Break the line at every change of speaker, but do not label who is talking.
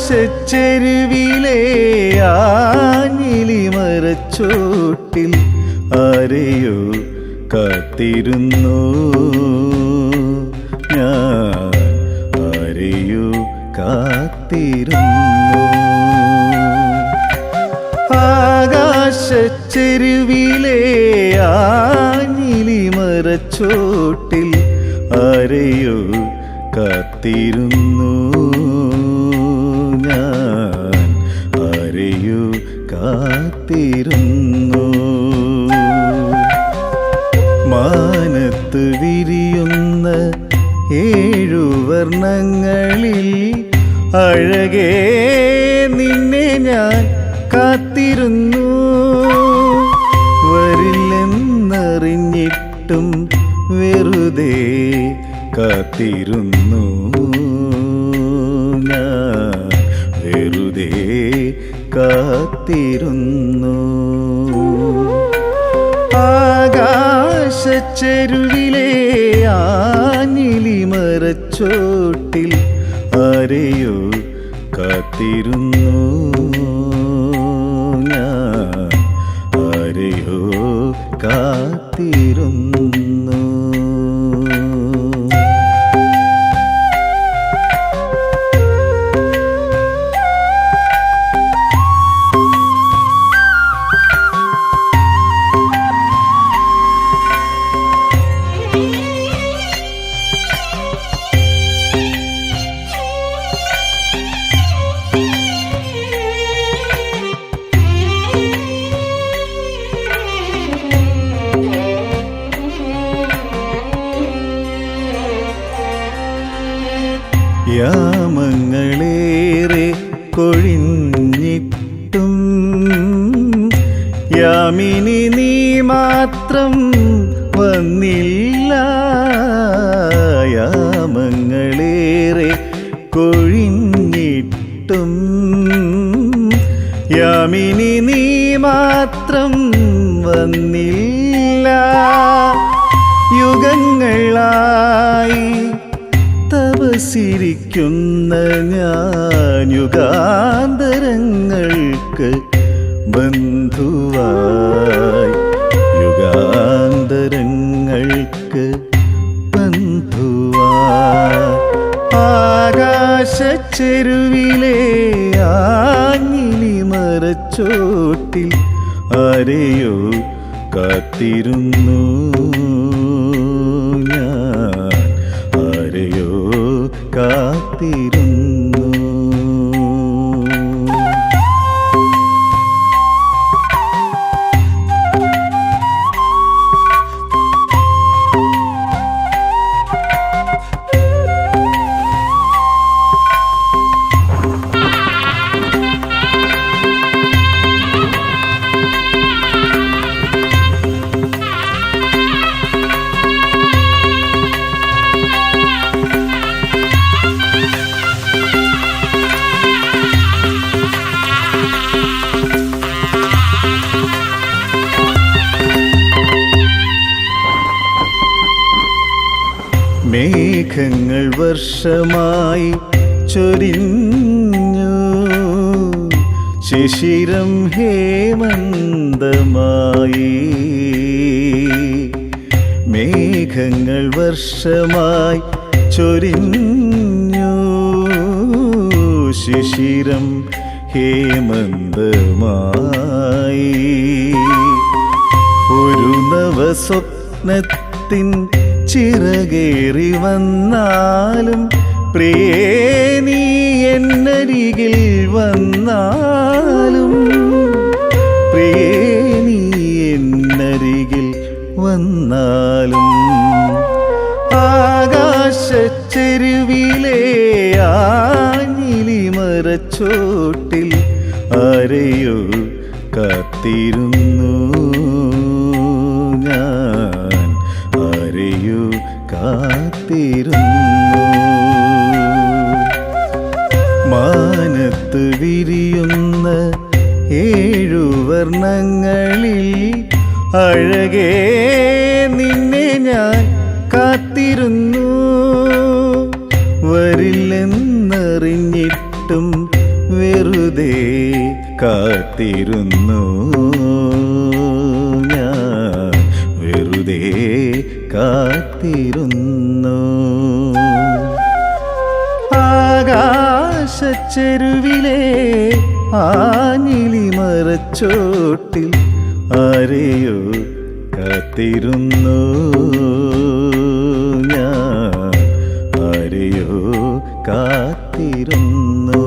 ആകാശച്ചെരുവിലെ ആഞ്ഞിലി മരച്ചോട്ടിൽ ആരെയോ കാത്തിരുന്നു ഞാൻ, ആരെയോ കാത്തിരുന്നു. ആകാശച്ചെരുവിലെ ആഞ്ഞിലി മരച്ചോട്ടിൽ ആരെയോ കാത്തിരുന്നു ഞാൻ, ആരെയോ കാത്തിരുന്നു. മാനത്ത് വിരിയുന്ന ഏഴു വർണ്ണങ്ങളിൽ അഴകേ നിന്നെ ഞാൻ കാത്തിരുന്നു. വരില്ലെന്നറിഞ്ഞിട്ടും വെറുതെ കാത്തിരുന്നു ഞാൻ, വെറുതെ കാത്തിരുന്നു. ആകാശച്ചെരുവിലെ ആഞ്ഞിലി മരച്ചോട്ടിൽ ആരെയോ കാത്തിരുന്നു ഞാൻ, ആരെയോ കാത്തിരുന്നു. യാമങ്ങളേറെ കൊഴിഞ്ഞിട്ടും യാമിനി നീ മാത്രം വന്നില്ല. യാമങ്ങളേറെ കൊഴിഞ്ഞിട്ടും യാമിനി നീ മാത്രം വന്നില്ല. യുഗങ്ങളായി തപസിരിക്കുന്ന ഞാൻ യുഗാന്തരങ്ങൾക്ക് ബന്ധുവായി, യുഗാന്തരങ്ങൾക്ക് ബന്ധുവായി. ആകാശച്ചെരുവിലെ ആഞ്ഞിലി മരച്ചോട്ടിൽ ആരെയോ കാത്തിരുന്നു ഞാൻ, ആരെയോ കാത്തിരുന്നു. മേഘങ്ങൾ വർഷമായി ചൊരിഞ്ഞു, ശിശിരം ഹേമന്തമായി. മേഘങ്ങൾ വർഷമായി ചൊരിഞ്ഞു, ശിശിരം ഹേമന്തമായി. ഒരു നവസ്വപ്നത്തിൻ ചിറകേറി വന്നാലും പ്രിയേ നീ എന്നരികിൽ വന്നാലും, പ്രിയേ നീ എന്നരികിൽ വന്നാലും. ആകാശച്ചെരുവിലെ ആഞ്ഞിലി മരച്ചോട്ടിൽ ആരെയോ കാത്തിരുന്നു ഞാൻ, ആരെയോ കാത്തിരുന്നു. മാനത്ത് വിരിയുന്ന ഏഴു വർണ്ണങ്ങളിൽ അഴകേ നിന്നെ ഞാൻ കാത്തിരുന്നു. വരില്ലെന്നറിഞ്ഞിട്ടും വെറുതെ കാത്തിരുന്നു ഞാൻ വെറുതെ കാത്തിരുന്നു ആകാശച്ചെരുവിലെ ആഞ്ഞിലി മരച്ചോട്ടിൽ ആരെയോ കാത്തിരുന്നു ഞാൻ ആരെയോ കാത്തിരുന്നു